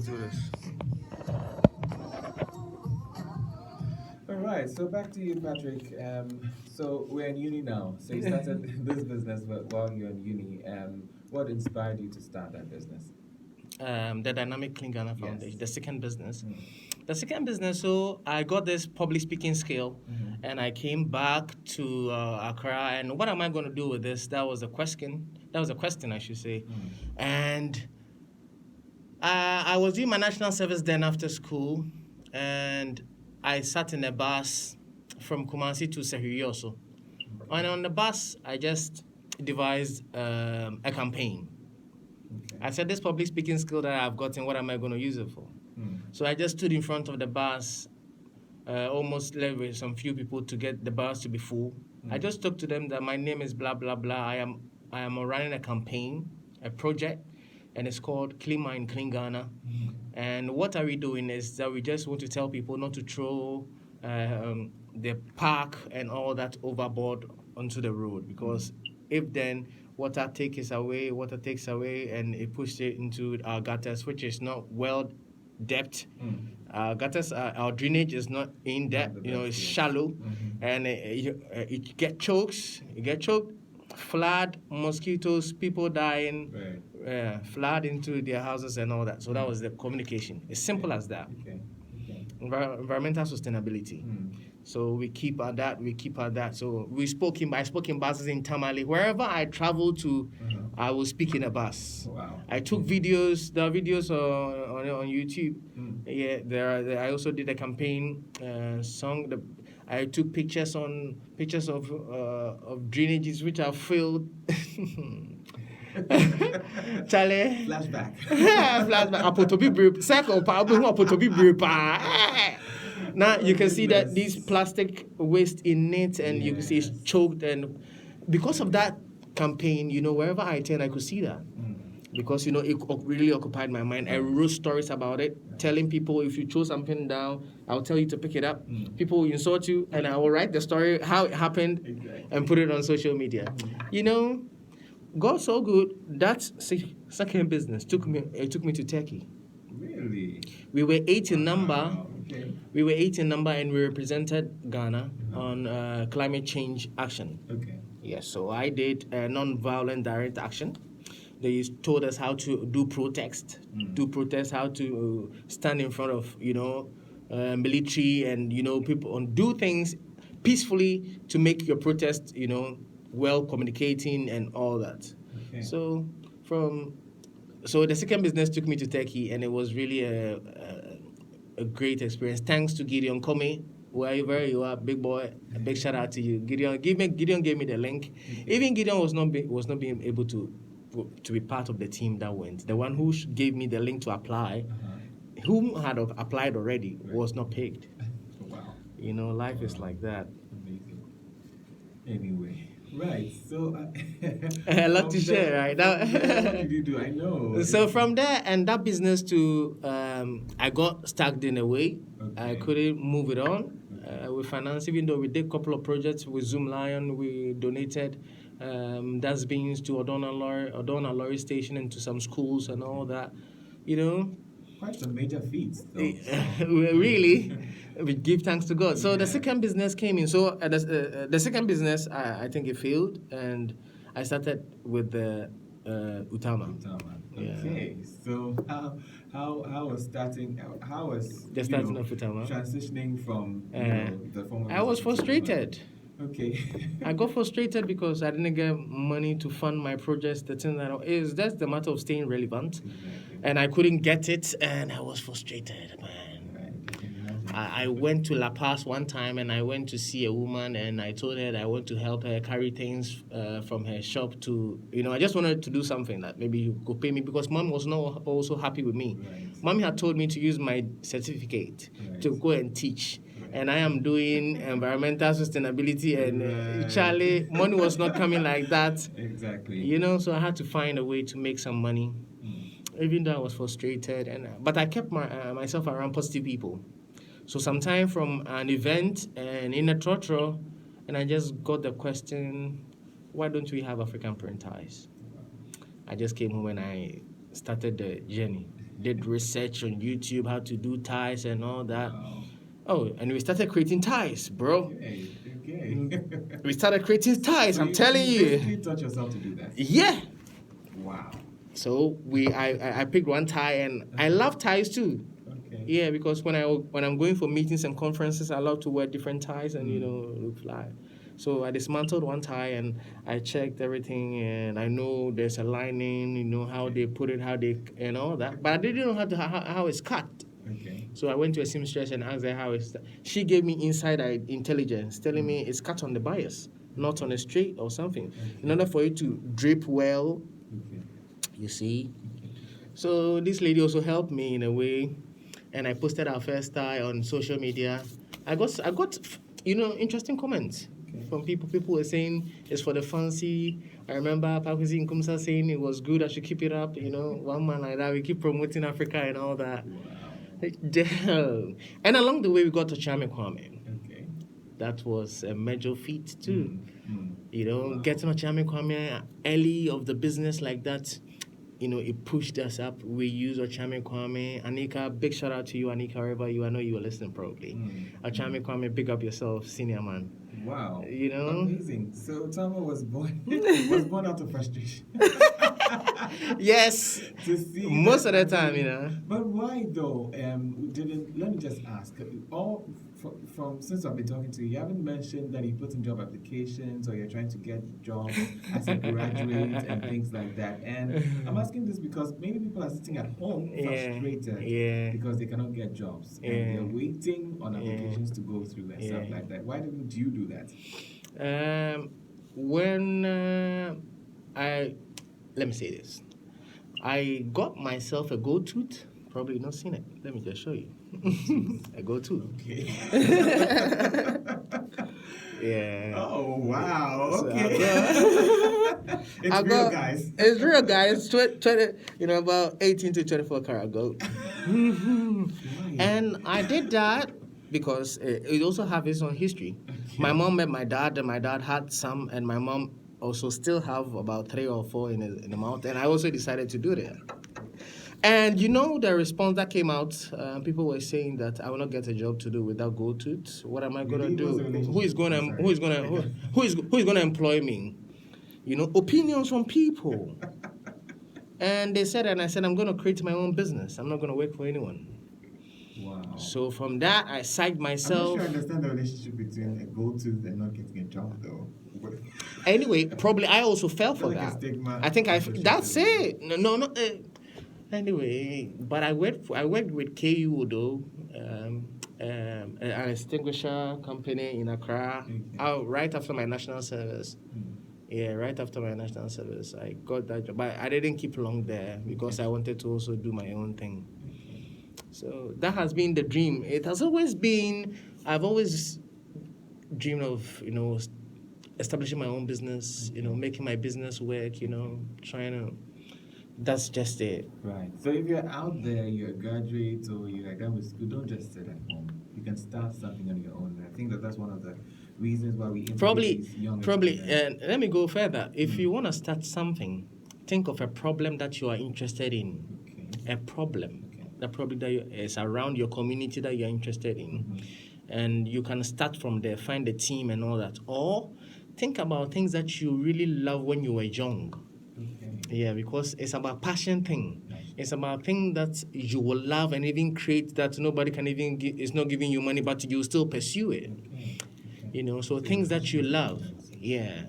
do this. All right, so back to you, Patrick. So we're in uni now. So you started this business while you're in uni. What inspired you to start that business? The Dynamic Clean Ghana Foundation, Yes. the second business. Mm. The second business, so I got this public speaking skill and I came back to Accra. And what am I going to do with this? That was a question. That was a question, I should say. And I was doing my national service then after school. And I sat in a bus from Kumasi to Sahiri also. And on the bus, I just devised a campaign. Okay. I said, this public speaking skill that I've gotten, what am I going to use it for? So I just stood in front of the bus, almost led with some few people to get the bus to be full. I just talked to them that my name is blah, blah, blah. I am running a campaign, a project, and it's called Clean Mind, Clean Ghana. And what are we doing is that we just want to tell people not to throw the park and all that overboard onto the road, because if then water takes away, and it pushes it into our gutters, which is not well depth. Gutters, our drainage is not in depth. It's shallow, and it get chokes. You get choked, flood, mosquitoes, people dying, flood into their houses and all that. So that was the communication. It's simple as that. Okay. Environmental sustainability. So we keep at that. So I spoke in buses in Tamale. Wherever I traveled to, I was speaking a bus. Wow. I took videos. There are videos on YouTube. Yeah, I also did a campaign song. I took pictures of drainages which are filled. Charlie. Flashback. Flashback. Apotobi brew. Circle pa. Apotobi brew pa. Now you can see that these plastic waste in it, and you can see it's choked. And because of that campaign, wherever I turn, I could see that. Because it really occupied my mind. I wrote stories about it, telling people if you throw something down, I'll tell you to pick it up. People will insult you, and I will write the story how it happened and put it on social media. God so good. That second business took me to Turkey. Really? We were 8 in number. Wow. Okay. We were 8 in number, and we represented Ghana on climate change action. Okay. Yes, so I did non-violent direct action. They told us how to do protest, how to stand in front of military and people, and do things peacefully to make your protest well communicating and all that. Okay. So the second business took me to Turkey, and it was really a great experience. Thanks to Gideon Comey, wherever you are, big boy. A big shout out to you, Gideon. Gideon gave me the link. Even Gideon was not being able to be part of the team that went. The one who gave me the link to apply, whom had applied already, was not picked. Wow. Life is like that. Amazing. Anyway. Right, so a lot to share, right? What did you do? I know. So from there and that business to I got stuck in a way. I couldn't move it on with finance, even though we did a couple of projects with Zoom Lion. We donated dustbins to Odona Lorry Station and to some schools and all that. Quite some major feats, though. Really, we give thanks to God. So the second business came in. So the second business, I think it failed, and I started with the Utama. Okay, so how was starting? How was the starting of Utama transitioning from the former? I was frustrated. Okay. I got frustrated because I didn't get money to fund my projects. The thing that's the matter of staying relevant, and I couldn't get it, and I was frustrated, man. I went to La Paz one time, and I went to see a woman, and I told her that I want to help her carry things from her shop to, I just wanted to do something that maybe you could pay me, because mom was not also happy with me. Mommy had told me to use my certificate to go and teach. And I am doing environmental sustainability, and Charlie, money was not coming like that. Exactly. So I had to find a way to make some money, even though I was frustrated. But I kept myself around positive people. So sometime from an event and in a trotro, and I just got the question, why don't we have African print ties? I just came home and I started the journey. did research on YouTube how to do ties and all that. Wow. Oh, and we started creating ties, bro. Okay. We started creating ties. So I'm telling you you. basically taught yourself to do that. Yeah. Wow. So I picked one tie, and I love ties too. Okay. Yeah, because when I'm going for meetings and conferences, I love to wear different ties and look fly. So I dismantled one tie and I checked everything, and I know there's a lining, how they put it, how they and all that. But I didn't know how it's cut. Okay. So I went to a seamstress and asked her how it's. She gave me inside intelligence, telling me it's cut on the bias, not on a straight or something. In order for it to drape well, Okay. you see. So this lady also helped me in a way, and I posted our first tie on social media. I got interesting comments from people. People were saying it's for the fancy. I remember Pakuzi Nkumsa saying it was good. I should keep it up. One man like that. We keep promoting Africa and all that. Wow. And along the way, we got to Chame Kwame. Okay. That was a major feat too. Wow. Getting to Chame Kwame early of the business like that. It pushed us up. We use Ochame Kwame. Anika, big shout out to you, Anika, wherever you are. I know you were listening probably. Ochame Kwame, big up yourself, senior man. Wow. Amazing. So Tama was born out of frustration. Yes. To see most of the time, But why though? Let me just ask. All from since I've been talking to you, you haven't mentioned that you put in job applications or you're trying to get jobs as a graduate and things like that. And I'm asking this because many people are sitting at home frustrated because they cannot get jobs and they're waiting on applications to go through and stuff like that. Why didn't you do that? When let me say this. I got myself a gold tooth. Probably not seen it. Let me just show you. A gold tooth. Okay. Yeah. Oh wow. Okay. It's real, guys. It's real, guys. 20, about 18 to 24 karat gold. And I did that because it also have its own history. Okay. My mom met my dad, and my dad had some, and my mom also still have about 3 or 4 in the mouth, and I also decided to do that. And the response that came out, people were saying that I will not get a job to do without gold tooth. What am I gonna do? Who is gonna employ me? Opinions from people. And they said, and I said, I'm gonna create my own business. I'm not gonna work for anyone. Wow. So from that, I psyched myself. I'm not sure I understand the relationship between a gold tooth and not getting a job, though. Anyway, probably I also fell for that. I think that's it. No. Anyway, but I worked with KU though, an extinguisher company in Accra. Right after my national service. Yeah, right after my national service, I got that job. But I didn't keep long there because I wanted to also do my own thing. So that has been the dream. It has always been. I've always dreamed of establishing my own business. Making my business work. Trying to. That's just it. Right. So if you're out there, you're a graduate or you're done with school, don't just sit at home. You can start something on your own. And I think that's one of the reasons why we probably. And let me go further. If you want to start something, think of a problem that you are interested in. Okay. A problem. Okay. The problem that is around your community that you're interested in, and you can start from there. Find a team and all that, or think about things that you really love when you were young. Yeah, because it's about passion thing. It's about thing that you will love and even create that nobody can even it's not giving you money, but you still pursue it. So things that you love. Yeah,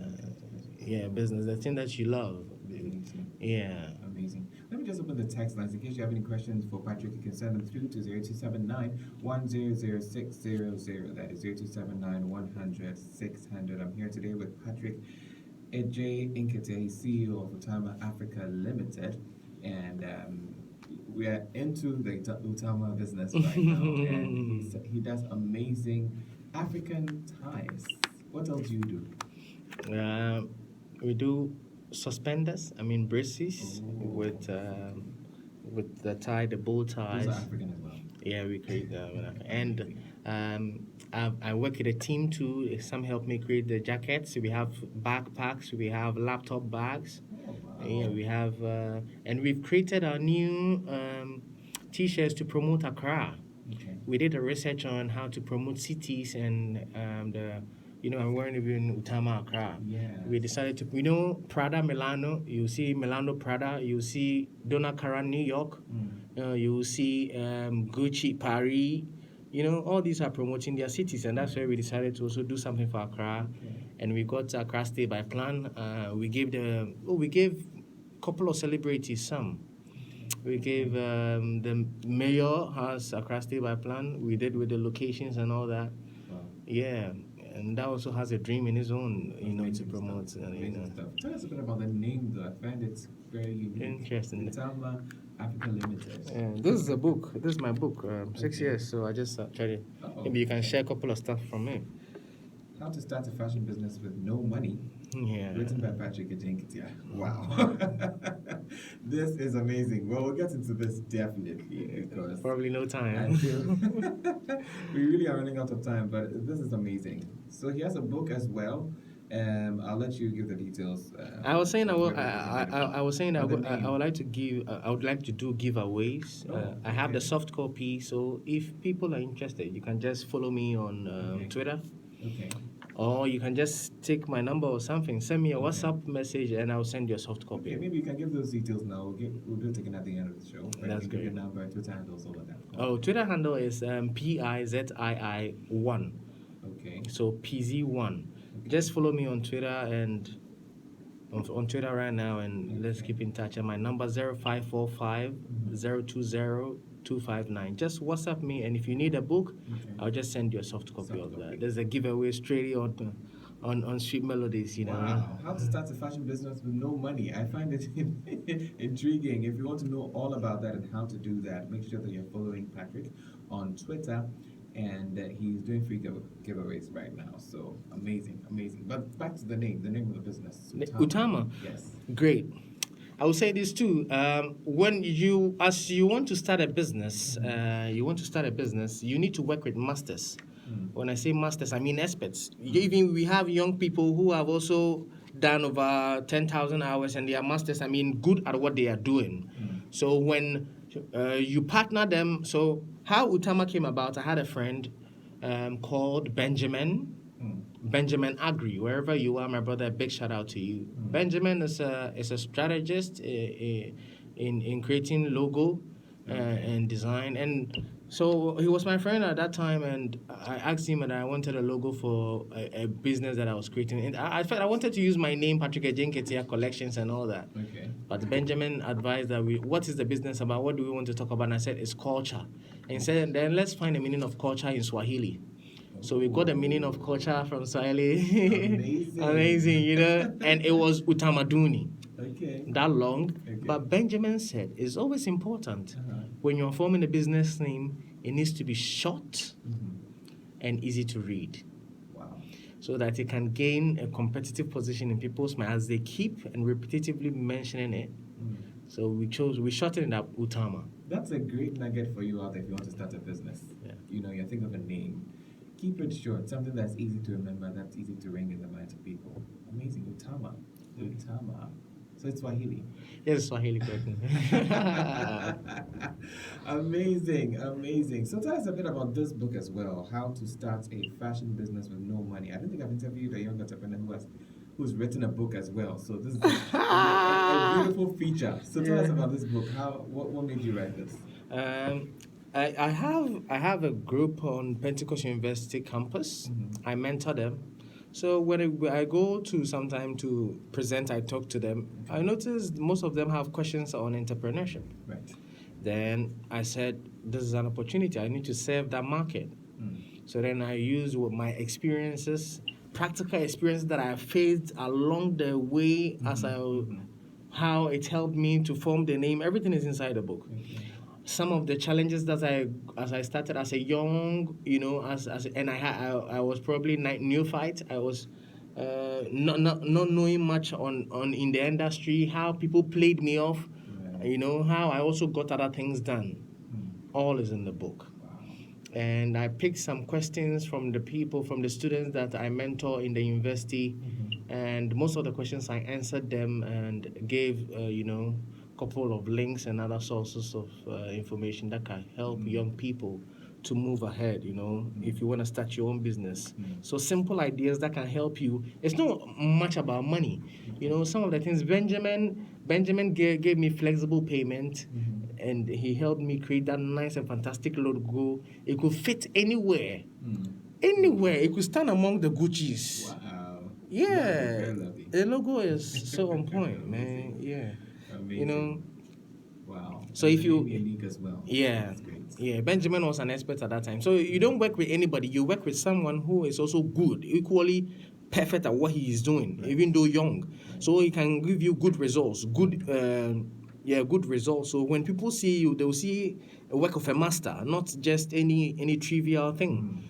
business. The thing that you love. Yeah. Amazing. Let me just open the text lines in case you have any questions for Patrick. You can send them through to 0279-100600. That is 0279-100-600. I'm here today with Patrick Adjei, Nketia, CEO of Utama Africa Limited, and we are into the Utama business right now, and he does amazing African ties. What else do you do? We do suspenders. Braces with the tie, the bow ties. Those are African as well. Yeah, we create them, and I work with a team too. Some help me create the jackets. We have backpacks. We have laptop bags. Oh, wow. Yeah, we have, and we've created our new T-shirts to promote Accra. Okay. We did a research on how to promote cities and I'm wearing it in Utama, Accra. Yeah. We decided to, Prada Milano. You see Milano Prada. You see Donna Karan New York. You see Gucci Paris. All these are promoting their cities, and that's why we decided to also do something for Accra. Okay. And we got Accra Stay by Plan. We gave a couple of celebrities some. We gave the mayor has Accra Stay by Plan. We did with the locations and all that. Wow. Yeah, and that also has a dream in his own, to Amazing promote. stuff. Amazing stuff. Tell us a bit about the name, though. I find it very unique. Interesting. Utama Africa Limited. Yeah, this is a book. This is my book. 6 years, so I just tried it. Oh. Maybe you can share a couple of stuff from me. How to Start a Fashion Business with No Money. Yeah. Written by Adjei. Wow. This is amazing. Well, we'll get into this definitely because Probably no I time. feel we really are running out of time, but this is amazing. So he has a book as well. I'll let you give the details. I was saying I where will. people can get it I was saying from. The name. I would like to give. I would like to do giveaways. I have the okay. soft copy, so if people are interested, you can just follow me on Okay. Twitter, Okay. or you can just take my number or something. Send me a Okay. WhatsApp message, and I'll send you a soft copy. Okay, maybe you can give those details now. We'll do it again at the end of the show. Right? That's You can give great. your number, Twitter handles, all of that. Oh, Twitter handle is PIZII1. Okay. So PZ1. Just follow me on Twitter and on Twitter right now, and let's keep in touch. And my number 0545 020 259. Just WhatsApp me, and if you need a book, Okay. I'll just send you a soft copy Soft of copy. that. There's a giveaway straight on Street Melodies, Wow. How to start a fashion business with no money. I find it intriguing. If you want to know all about that and how to do that, make sure that you're following Patrick on Twitter. And he's doing free giveaways right now. So amazing. But back to the name of the business. Utama. Yes. Great. I will say this too. When you want to start a business, you need to work with masters. When I say masters, I mean experts. Even we have young people who have also done over 10,000 hours, and they are masters. I mean, good at what they are doing. So when you partner them, so how Utama came about, I had a friend called Benjamin Agri. Wherever you are, my brother, a big shout out to you. Benjamin is a strategist in creating logo and design, and so he was my friend at that time, and I asked him that I wanted a logo for a business that I was creating. And I felt I wanted to use my name, Patrick Adjei Nketia Collections and all that. Okay. But Benjamin advised that what is the business about? What do we want to talk about? And I said, it's culture. And he said, then let's find the meaning of culture in Swahili. So we got the meaning of culture from Swahili. Amazing, and it was Utamaduni. Okay. That long. Okay. But Benjamin said, it's always important when you're forming a business name, it needs to be short and easy to read. Wow. So that it can gain a competitive position in people's minds as they keep and repetitively mentioning it. So we shortened it up Utama. That's a great nugget for you out there if you want to start a business. Yeah. You think of a name. Keep it short, something that's easy to remember, that's easy to ring in the minds of people. Amazing. Utama. So it's Swahili. Yes, Swahili, correct. Amazing. So tell us a bit about this book as well, How to Start a Fashion Business with No Money. I don't think I've interviewed a young entrepreneur who's written a book as well. So this is a beautiful feature. So tell us about this book. What made you write this? I have a group on Pentecost University campus. I mentor them. So when I go to sometime to present, I talk to them. I noticed most of them have questions on entrepreneurship. Right. Then I said, this is an opportunity. I need to serve that market. So then I use my practical experiences that I faced along the way how it helped me to form the name. Everything is inside the book. Okay. Some of the challenges that as I started as a young, and I was probably neophyte. I was not knowing much on in the industry, how people played me off, how I also got other things done. All is in the book. Wow. And I picked some questions from the students that I mentor in the university, and most of the questions I answered them and gave couple of links and other sources of information that can help young people to move ahead, if you want to start your own business. So simple ideas that can help you. It's not much about money. Some of the things Benjamin gave me flexible payment, and he helped me create that nice and fantastic logo. It could fit anywhere. Anywhere. It could stand among the Gucci's. Wow. Yeah. Very lovely. The logo is so on point, man. Yeah. Amazing. Wow. So and if you unique as well. Yeah. That's great. Yeah, Benjamin was an expert at that time. So you don't work with anybody. You work with someone who is also good, equally perfect at what he is doing, even though young. So he can give you good results, good results. So when people see you, they'll see a work of a master, not just any trivial thing.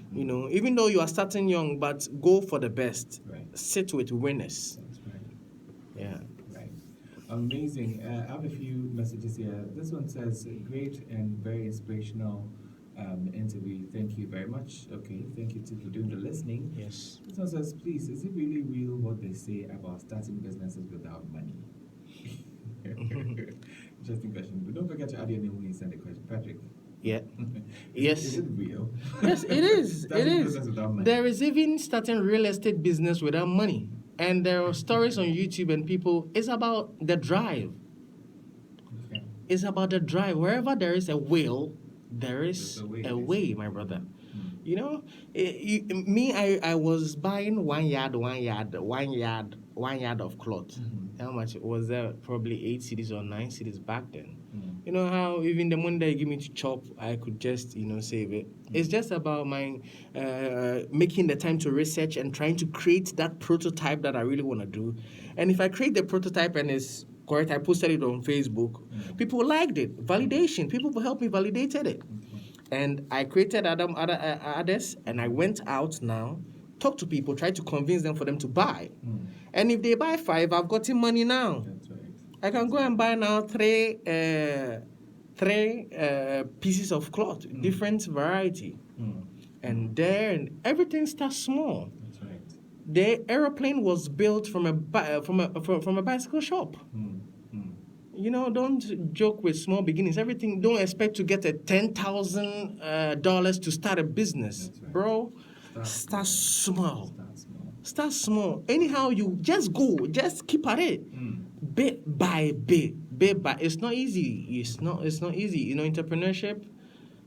Even though you are starting young, but go for the best. Right. Sit with winners. That's right. Yeah. Right. Amazing. I have a few messages here. This one says, great and very inspirational interview. Thank you very much. Okay, thank you too for doing the listening. Yes. This one says, please, is it really real what they say about starting businesses without money? Interesting question. But don't forget to add your name when you send the question. Patrick. Yeah. Yes. Is it real? Yes, it is. It Starting is. business without money. There is even starting real estate business without money. And there are stories on YouTube and people, it's about the drive. Okay. It's about the drive. Wherever there is a will, there is There's a way, my brother. I was buying one yard of cloth. How much was there? Probably 8 cities or 9 cities back then. You know how even the money that you give me to chop, I could just save it. It's just about my making the time to research and trying to create that prototype that I really want to do. And if I create the prototype and it's correct, I posted it on Facebook. People liked it. Validation. People helped me validated it. And I created others, and I went out now, talk to people, try to convince them for them to buy. And if they buy 5, I've gotten money now. That's right. I can go and buy now three pieces of cloth, different variety. And everything starts small. That's right. The aeroplane was built from a bicycle shop. Don't joke with small beginnings. Everything, don't expect to get a $10,000 to start a business. That's right. Bro. Start small. Start small. Start small. Anyhow, you just go. Just keep at it. Bit by bit. It's not easy. It's not easy. Entrepreneurship,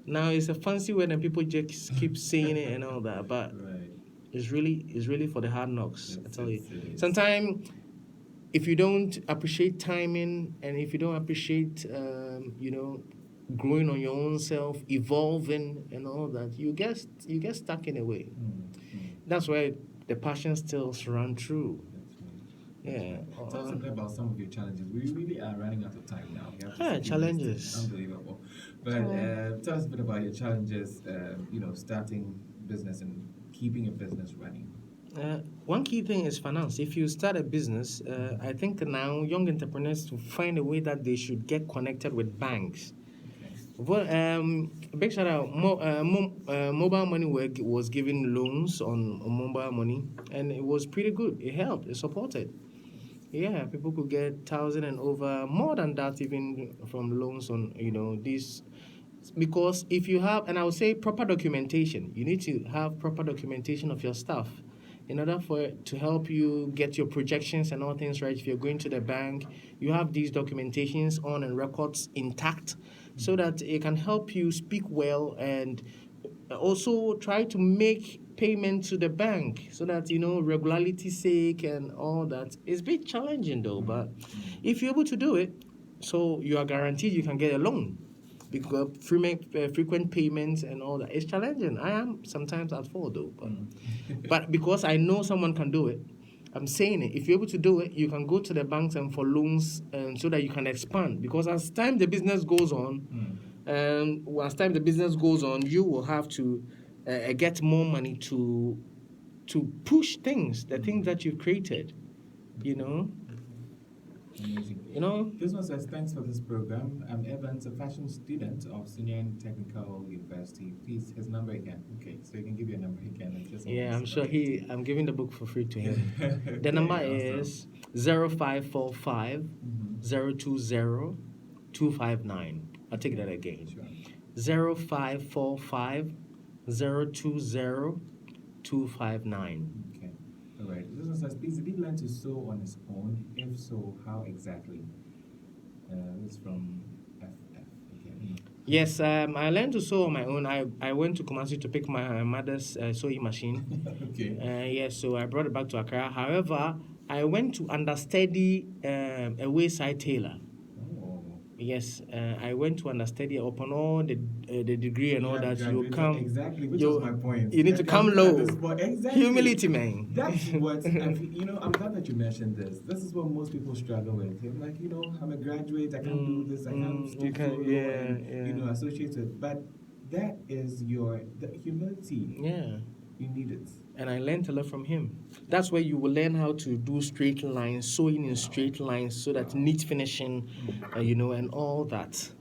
now it's a fancy word and people just keep saying it and all that. But Right. it's really for the hard knocks. I tell you. It is. Sometimes, if you don't appreciate timing and if you don't appreciate, growing on your own self, evolving and all that, you get stuck in a way. That's why the passion still run true. That's right. Yeah. Tell us a bit about some of your challenges. We really are running out of time now. We have to Yeah, keep challenges. this unbelievable. But tell us a bit about your challenges. Starting business and keeping a business running. One key thing is finance. If you start a business, I think now young entrepreneurs to find a way that they should get connected with banks. Well, big shout out. Mobile money was giving loans on mobile money, and it was pretty good. It helped. It supported. Yeah, people could get 1,000 and over, more than that even from loans on these. Because if you have, and I would say proper documentation, you need to have proper documentation of your stuff in order for it to help you get your projections and all things right. If you're going to the bank, you have these documentations on and records intact so that it can help you speak well and also try to make payment to the bank so that, regularity's sake and all that. It's a bit challenging though, but if you're able to do it, so you are guaranteed you can get a loan. Because frequent payments and all that, it's challenging. I am sometimes at fault though, but because I know someone can do it, I'm saying it. If you're able to do it, you can go to the banks and for loans, and so that you can expand. Because as time the business goes on, you will have to get more money to push things, the things that you've created. Amazing. This one says, thanks for this program. I'm Evans, a fashion student of Senior Technical University. Please, his number again. Okay, so you can give your number again. I'm sure I'm giving the book for free to him. The number is 0545 020 259. I'll take that again. Sure. 0545 020 259. Okay. All right. This one says, please, did he learn to sew on his own? If so, how exactly? This is from FF. Okay. Yes, I learned to sew on my own. I went to Kumasi to pick my mother's sewing machine. Okay. Yes, so I brought it back to Accra. However, I went to understudy a wayside tailor. Oh. Yes, I went to understudy upon all the degree and all that. You graduated. come Exactly, which was my point. You need to come At low. this point. Exactly. Humility, man. That's what, I'm glad that you mentioned this. This is what most people struggle with. They're like, I'm a graduate, I can't do this, I can't stoop so low and, associate it. But that is the humility. Yeah. You need it. And I learned a lot from him. That's where you will learn how to do straight lines, sewing in straight lines, so that neat finishing, and all that.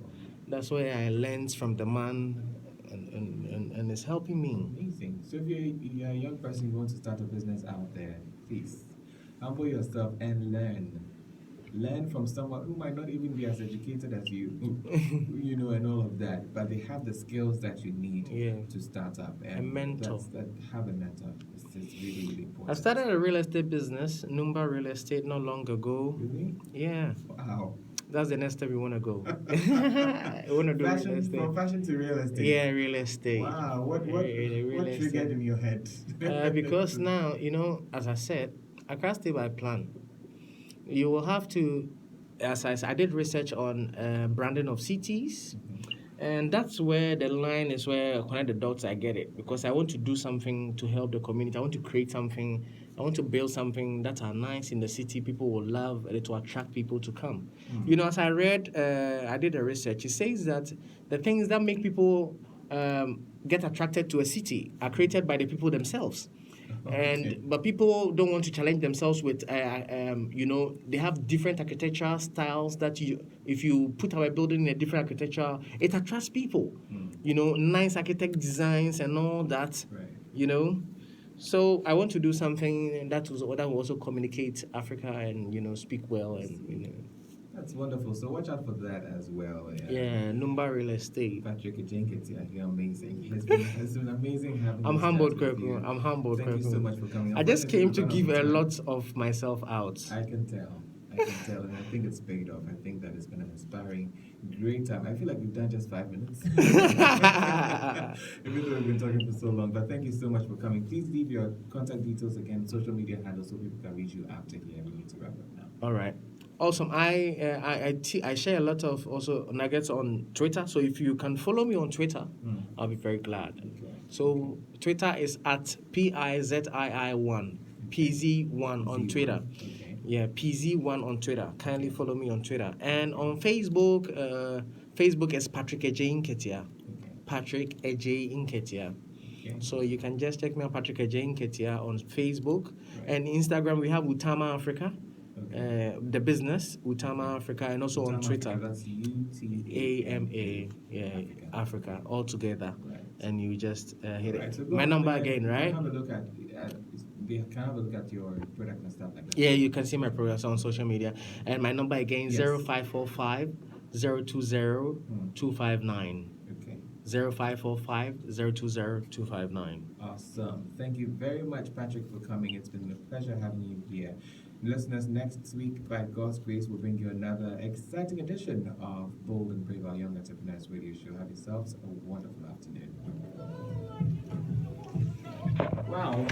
That's where I learned from the man, and it's helping me. Amazing. So if you're a young person who wants to start a business out there, please humble yourself and learn. Learn from someone who might not even be as educated as you, and all of that, but they have the skills that you need to start up. And a mentor. Have a mentor. It's really, really important. I started a real estate business, Numba Real Estate, not long ago. Really? Yeah. Wow. That's the next step we want to go. I want to do real estate. From fashion to real estate. Yeah, real estate. Wow. What triggered in your head? Because now, as I said, I can't stay by plan. You will have to, as I did research on branding of cities, and that's where the line is where I connect the dots. I get it, because I want to do something to help the community. I want to create something. I want to build something that are nice in the city. People will love it, to attract people to come. As I read, I did a research. It says that the things that make people get attracted to a city are created by the people themselves. But people don't want to challenge themselves with they have different architectural styles that if you put our building in a different architecture, it attracts people. Nice architect designs and all that. Right. So I want to do something that will also communicate Africa and speak well and That's wonderful. So watch out for that as well. Yeah, Numba Real Estate. Patrick, Nketia, you're amazing. It's been amazing having I'm this humbled, chat with you. Kirk. I'm humbled, Thank you so much for coming. I just came to give a time. lot of myself out. I can tell, and I think it's paid off. I think that it's been an inspiring, great time. I feel like we've done just 5 minutes, even though we've been talking for so long. But thank you so much for coming. Please leave your contact details again, social media handles, so people can reach you after here. We need to wrap up now. All right. Awesome. I share a lot of also nuggets on Twitter. So if you can follow me on Twitter, I'll be very glad. Okay. So Twitter is at PIZII1, PZ1 on Twitter. Okay. Yeah, PZ1 on Twitter. Kindly follow me on Twitter. And on Facebook, Facebook is Patrick Adjei Nketia. Okay. Patrick Adjei Nketia. Okay. So you can just check me out, Patrick Adjei Nketia, on Facebook. Right. And Instagram, we have Utama Africa. Okay. The business, Utama Africa, and also Utama on Twitter. Africa, that's UTAMA. Africa, all together. Right. And you just hit Right, it. so go My ahead number and again, right? Have a look at they can have a look at your product and stuff like that. Yeah, you can see my progress on social media. And my number again, Yes. 0545 020 259. Okay. 0545 020 259. Awesome. Thank you very much, Patrick, for coming. It's been a pleasure having you here. Listeners, next week, by God's grace, we'll bring you another exciting edition of Bold and Brave, our Young Entrepreneurs Radio Show. Have yourselves a wonderful afternoon. Wow.